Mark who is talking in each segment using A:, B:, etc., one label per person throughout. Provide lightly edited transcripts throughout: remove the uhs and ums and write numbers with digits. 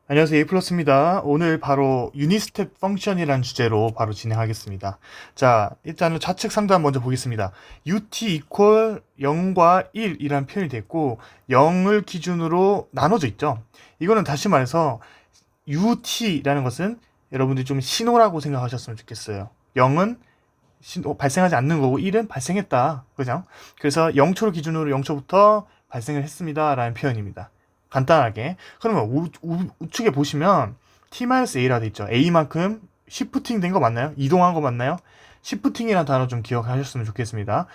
A: 안녕하세요. 에이플러스입니다. 오늘 바로 유니스텝 펑션이라는 주제로 바로 진행하겠습니다. 자, 일단은 좌측 상단 먼저 보겠습니다. ut equal 0과 1이라는 표현이 됐고 0을 기준으로 나눠져 있죠. 이거는 다시 말해서 ut라는 것은 여러분들이 좀 신호라고 생각하셨으면 좋겠어요. 0은 발생하지 않는 거고 1은 발생했다. 그죠? 그래서 0초를 기준으로 0초부터 발생을 했습니다. 라는 표현입니다. 간단하게. 그러면 우측에 보시면 t-a라 돼 있죠. a만큼 시프팅 된 거 맞나요? 이동한 거 맞나요? 시프팅이라는 단어 좀 기억하셨으면 좋겠습니다.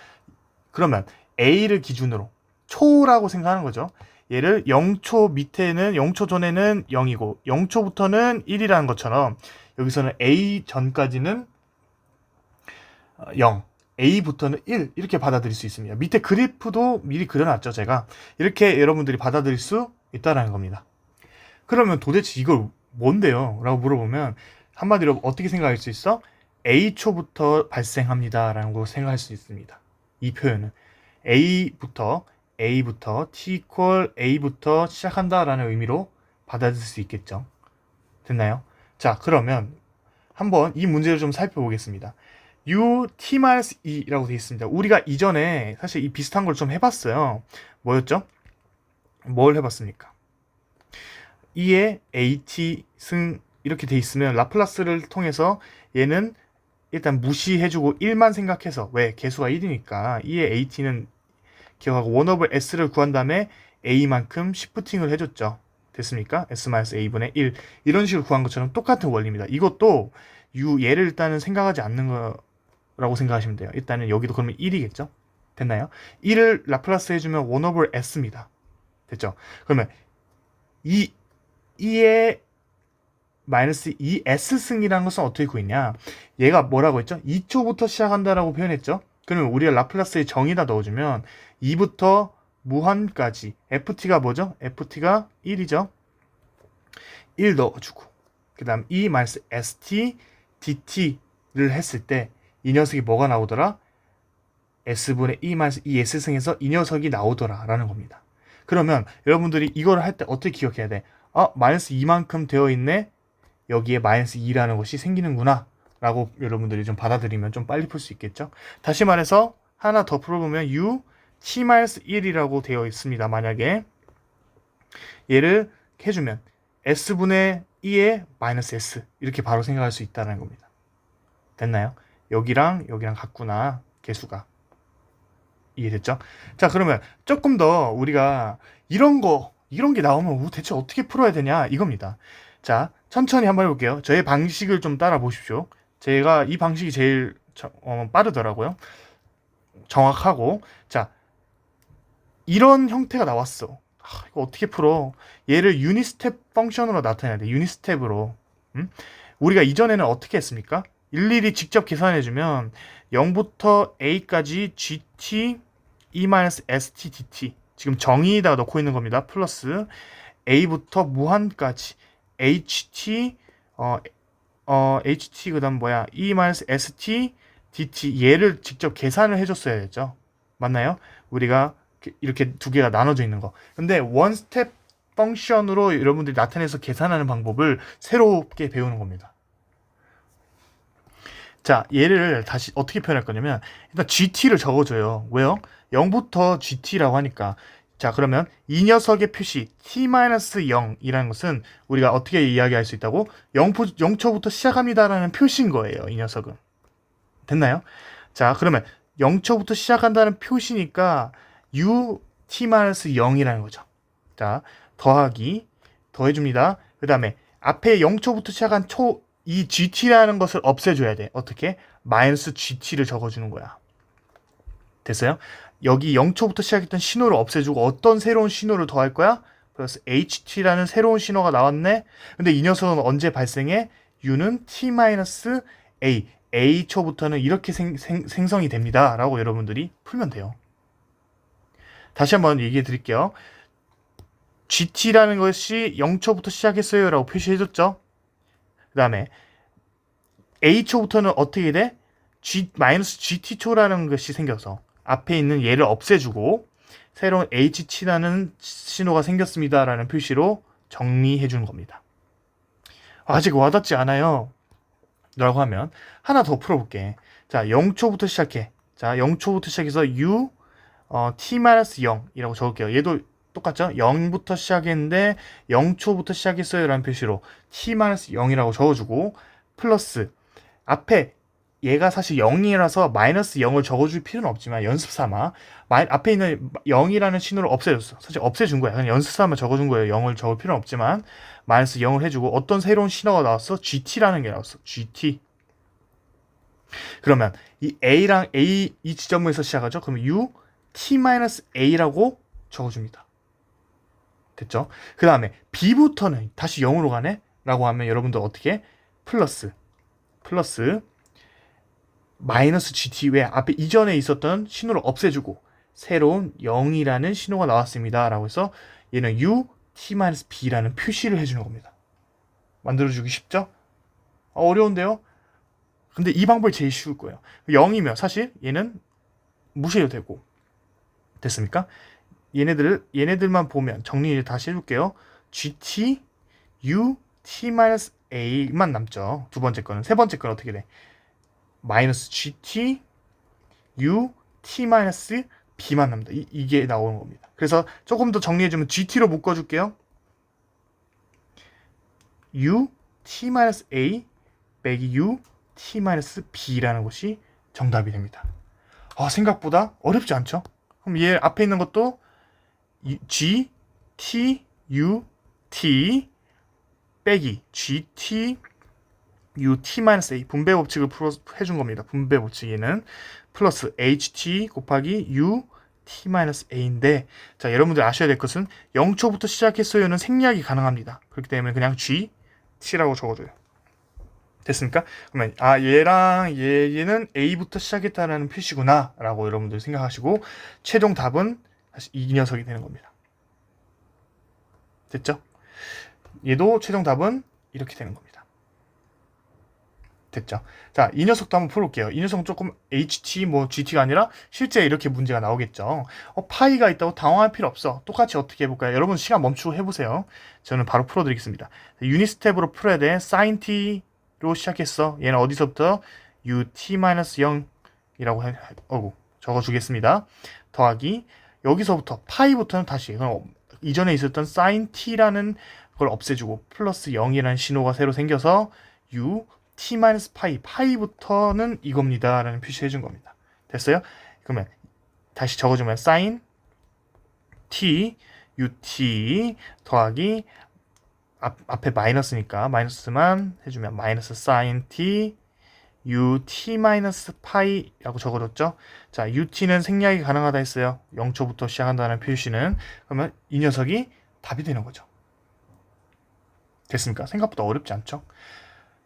A: 그러면 a를 기준으로 초라고 생각하는 거죠. 얘를 0초 밑에는 0초 전에는 0이고 0초부터는 1이라는 것처럼 여기서는 a 전까지는 0, A부터는 1 이렇게 받아들일 수 있습니다. 밑에 그래프도 미리 그려놨죠, 제가. 이렇게 여러분들이 받아들일 수 있다는 겁니다. 그러면 도대체 이걸 뭔데요? 라고 물어보면 한마디로 어떻게 생각할 수 있어? A초부터 발생합니다 라는 걸 생각할 수 있습니다. 이 표현은 A부터 T equal A부터 시작한다 라는 의미로 받아들일 수 있겠죠. 됐나요? 자, 그러면 한번 이 문제를 좀 살펴보겠습니다. ut-2라고 되어 있습니다. 우리가 이전에 사실 이 비슷한 걸 좀 해봤어요. 뭐였죠? 뭘 해봤습니까? 2의 at 승 이렇게 돼 있으면 라플라스를 통해서 얘는 일단 무시해주고 1만 생각해서 왜? 개수가 1이니까 2의 at는 기억하고 1over s를 구한 다음에 a만큼 시프팅을 해줬죠. 됐습니까? s-a분의 1 이런 식으로 구한 것처럼 똑같은 원리입니다. 이것도 얘를 일단은 생각하지 않는 거라고 생각하시면 돼요. 일단은 여기도 그러면 1이겠죠? 됐나요? 1을 라플라스 해주면 1 over s입니다. 됐죠? 그러면 2의 마이너스 2s승이라는 것은 어떻게 구했냐? 얘가 뭐라고 했죠? 2초부터 시작한다라고 표현했죠? 그러면 우리가 라플라스의 정의다 넣어주면 2부터 무한까지 ft가 뭐죠? ft가 1이죠? 1 넣어주고 그 다음 e-st dt를 했을 때 이 녀석이 뭐가 나오더라? s분의 e-2s승에서 이 녀석이 나오더라 라는 겁니다. 그러면 여러분들이 이걸 할 때 어떻게 기억해야 돼? 마이너스 2만큼 되어 있네? 여기에 마이너스 2라는 것이 생기는구나 라고 여러분들이 좀 받아들이면 좀 빨리 풀 수 있겠죠. 다시 말해서 하나 더 풀어보면 u t-1이라고 되어 있습니다. 만약에 얘를 해주면 s분의 2의 마이너스 s 이렇게 바로 생각할 수 있다는 겁니다. 됐나요? 여기랑 여기랑 같구나 개수가. 이해됐죠? 자, 그러면 조금 더 우리가 이런 게 나오면 대체 어떻게 풀어야 되냐 이겁니다. 자, 천천히 한번 해볼게요. 저의 방식을 좀 따라 보십시오. 제가 이 방식이 제일 빠르더라고요. 정확하고. 자, 이런 형태가 나왔어. 이거 어떻게 풀어? 얘를 유니스텝 펑션으로 나타내야 돼. 유니스텝으로. 우리가 이전에는 어떻게 했습니까? 일일이 직접 계산해주면 0부터 a까지 gt e-st dt 지금 정의에다가 넣고 있는 겁니다. 플러스 a부터 무한까지 ht ht 그다음 뭐야 e-st dt 얘를 직접 계산을 해줬어야 됐죠. 맞나요? 우리가 이렇게 두 개가 나눠져 있는 거. 근데 원 스텝 펑션으로 여러분들이 나타내서 계산하는 방법을 새롭게 배우는 겁니다. 자, 얘를 다시 어떻게 표현할 거냐면 일단 GT를 적어줘요. 왜요? 0부터 GT라고 하니까. 자, 그러면 이 녀석의 표시 t-0이라는 것은 우리가 어떻게 이야기할 수 있다고? 0초부터 시작합니다라는 표시인 거예요. 이 녀석은. 됐나요? 자, 그러면 0초부터 시작한다는 표시니까 u t-0이라는 거죠. 자, 더해줍니다. 그 다음에 앞에 0초부터 시작한 이 gt라는 것을 없애줘야 돼. 어떻게? 마이너스 gt를 적어주는 거야. 됐어요? 여기 0초부터 시작했던 신호를 없애주고 어떤 새로운 신호를 더할 거야? 플러스 ht라는 새로운 신호가 나왔네. 근데 이 녀석은 언제 발생해? u는 t-a a초부터는 이렇게 생성이 됩니다. 라고 여러분들이 풀면 돼요. 다시 한번 얘기해 드릴게요. gt라는 것이 0초부터 시작했어요. 라고 표시해줬죠. 그 다음에 a초부터는 어떻게 돼? -gt초라는 것이 생겨서 앞에 있는 얘를 없애주고 새로운 ht라는 신호가 생겼습니다. 라는 표시로 정리해 주는 겁니다. 아직 와닿지 않아요. 라고 하면 하나 더 풀어볼게. 자, 0초부터 시작해. 자, 0초부터 시작해서 u t-0이라고 적을게요. 얘도 똑같죠? 0부터 시작했는데 0초부터 시작했어요 라는 표시로 t-0이라고 적어주고 플러스 앞에 얘가 사실 0이라서 마이너스 0을 적어줄 필요는 없지만 연습 삼아 앞에 있는 0이라는 신호를 없애줬어. 사실 없애준 거야. 그냥 연습 삼아 적어준 거예요. 0을 적을 필요는 없지만 마이너스 0을 해주고 어떤 새로운 신호가 나왔어? GT라는 게 나왔어. GT. 그러면 이 A랑 A 이 지점에서 시작하죠. 그러면 U T-A라고 적어줍니다. 됐죠? 그 다음에 B부터는 다시 0으로 가네? 라고 하면 여러분들 어떻게? 플러스 마이너스 GT 외 앞에 이전에 있었던 신호를 없애주고 새로운 0이라는 신호가 나왔습니다. 라고 해서 얘는 U T-B라는 표시를 해주는 겁니다. 만들어주기 쉽죠? 어려운데요? 근데 이 방법이 제일 쉬울 거예요. 0이면 사실 얘는 무시해도 되고. 됐습니까? 얘네들만 보면 정리를 다시 해줄게요. GT, U, T-A만 남죠. 두 번째 거는. 세 번째 거는 어떻게 돼? 마이너스 GT, U, T-B만 남다. 이게 나오는 겁니다. 그래서 조금 더 정리해주면 GT로 묶어줄게요. U, T-A 빼기 U, T-B라는 것이 정답이 됩니다. 생각보다 어렵지 않죠? 그럼 얘 앞에 있는 것도 G, T, U, T 빼기 G, T, U, T-A 분배 법칙을 해준 겁니다. 분배 법칙에는 플러스 HT 곱하기 U, T-A인데 자 여러분들 아셔야 될 것은 0초부터 시작했어요는 생략이 가능합니다. 그렇기 때문에 그냥 G, T라고 적어줘요. 됐습니까? 그러면 얘랑 얘는 A부터 시작했다는 표시구나 라고 여러분들 생각하시고 최종 답은 다시 이 녀석이 되는 겁니다. 됐죠? 얘도 최종 답은 이렇게 되는 겁니다. 됐죠? 자, 이 녀석도 한번 풀어볼게요. 이 녀석은 조금 HT, GT가 아니라 실제 이렇게 문제가 나오겠죠. 파이가 있다고 당황할 필요 없어. 똑같이 어떻게 해볼까요? 여러분 시간 멈추고 해보세요. 저는 바로 풀어드리겠습니다. 유닛 스텝으로 풀어야 돼. sin t 로 시작했어. 얘는 어디서부터? ut-0이라고 적어주겠습니다. 더하기 여기서부터 파이부터는 다시 이전에 있었던 sin t라는 걸 없애주고 플러스 0이라는 신호가 새로 생겨서 u t-파이 파이부터는 이겁니다 라는 표시해 준 겁니다. 됐어요? 그러면 다시 적어주면 sin t ut 더하기 앞에 마이너스니까 마이너스만 해주면 마이너스 sin t ut-파이라고 적어줬죠. 자, ut는 생략이 가능하다 했어요. 0초부터 시작한다는 표시는. 그러면 이 녀석이 답이 되는 거죠. 됐습니까? 생각보다 어렵지 않죠?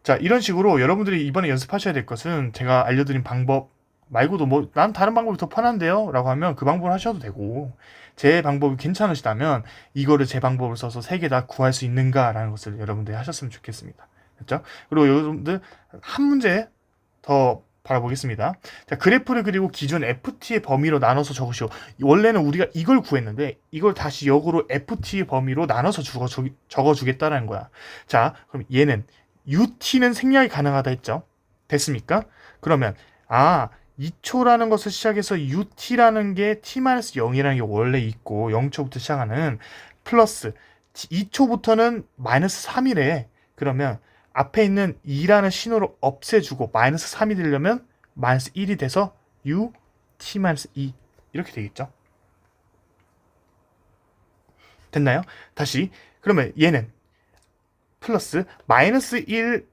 A: 자, 이런 식으로 여러분들이 이번에 연습하셔야 될 것은 제가 알려드린 방법 말고도 난 다른 방법이 더 편한데요? 라고 하면 그 방법을 하셔도 되고 제 방법이 괜찮으시다면 이거를 제 방법을 써서 3개 다 구할 수 있는가라는 것을 여러분들이 하셨으면 좋겠습니다. 그렇죠? 그리고 여러분들 한 문제 더 바라보겠습니다. 자, 그래프를 그리고 기존 FT의 범위로 나눠서 적으시오. 원래는 우리가 이걸 구했는데 이걸 다시 역으로 FT의 범위로 나눠서 적어주겠다라는 거야. 자, 그럼 얘는 UT는 생략이 가능하다 했죠? 됐습니까? 그러면 2초라는 것을 시작해서 UT라는 게 T-0이라는 게 원래 있고 0초부터 시작하는 플러스 2초부터는 마이너스 3이래. 그러면 앞에 있는 2라는 신호를 없애주고 마이너스 3이 되려면 마이너스 1이 돼서 U, T-2 이렇게 되겠죠. 됐나요? 다시 그러면 얘는 플러스 마이너스 1,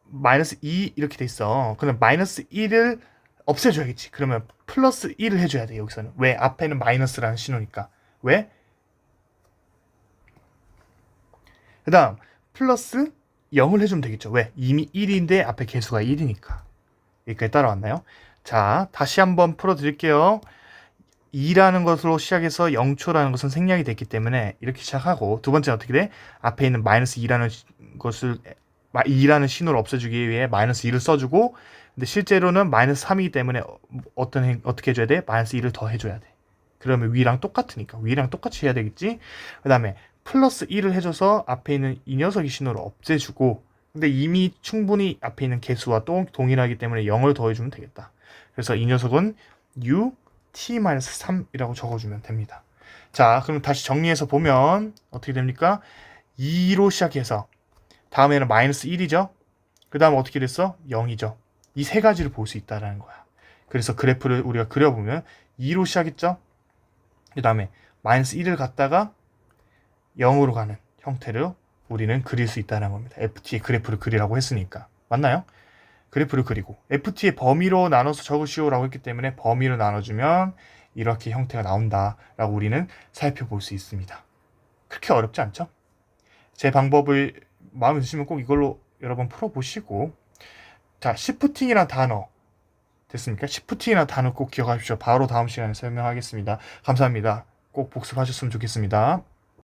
A: 마이너스 2 이렇게 돼 있어. 그럼 마이너스 1을 없애줘야겠지. 그러면 플러스 1을 해줘야 돼 여기서는. 왜? 앞에는 마이너스라는 신호니까. 왜? 그 다음 플러스 0을 해주면 되겠죠. 왜? 이미 1인데 앞에 개수가 1이니까. 여기까지 따라왔나요? 자, 다시 한번 풀어드릴게요. 2라는 것으로 시작해서 0초라는 것은 생략이 됐기 때문에 이렇게 시작하고 두 번째는 어떻게 돼? 앞에 있는 마이너스 2라는 것을 2라는 신호를 없애주기 위해 마이너스 2를 써주고 근데 실제로는 마이너스 3이기 때문에 어떻게 해줘야 돼? 마이너스 2를 더 해줘야 돼. 그러면 위랑 똑같으니까 위랑 똑같이 해야 되겠지? 그 다음에 플러스 1을 해줘서 앞에 있는 이 녀석의 신호를 없애주고 근데 이미 충분히 앞에 있는 개수와 또 동일하기 때문에 0을 더해주면 되겠다. 그래서 이 녀석은 u t-3이라고 적어주면 됩니다. 자, 그럼 다시 정리해서 보면 어떻게 됩니까? 2로 시작해서 다음에는 마이너스 1이죠. 그 다음 어떻게 됐어? 0이죠. 이 세 가지를 볼 수 있다는 거야. 그래서 그래프를 우리가 그려보면 2로 시작했죠. 그 다음에 마이너스 1을 갖다가 0으로 가는 형태로 우리는 그릴 수 있다는 겁니다. FT의 그래프를 그리라고 했으니까. 맞나요? 그래프를 그리고 FT의 범위로 나눠서 적으시오라고 했기 때문에 범위로 나눠주면 이렇게 형태가 나온다라고 우리는 살펴볼 수 있습니다. 그렇게 어렵지 않죠? 제 방법을 마음에 드시면 꼭 이걸로 여러 번 풀어보시고, 자, 시프팅이란 단어 됐습니까? 시프팅이란 단어 꼭 기억하십시오. 바로 다음 시간에 설명하겠습니다. 감사합니다. 꼭 복습하셨으면 좋겠습니다.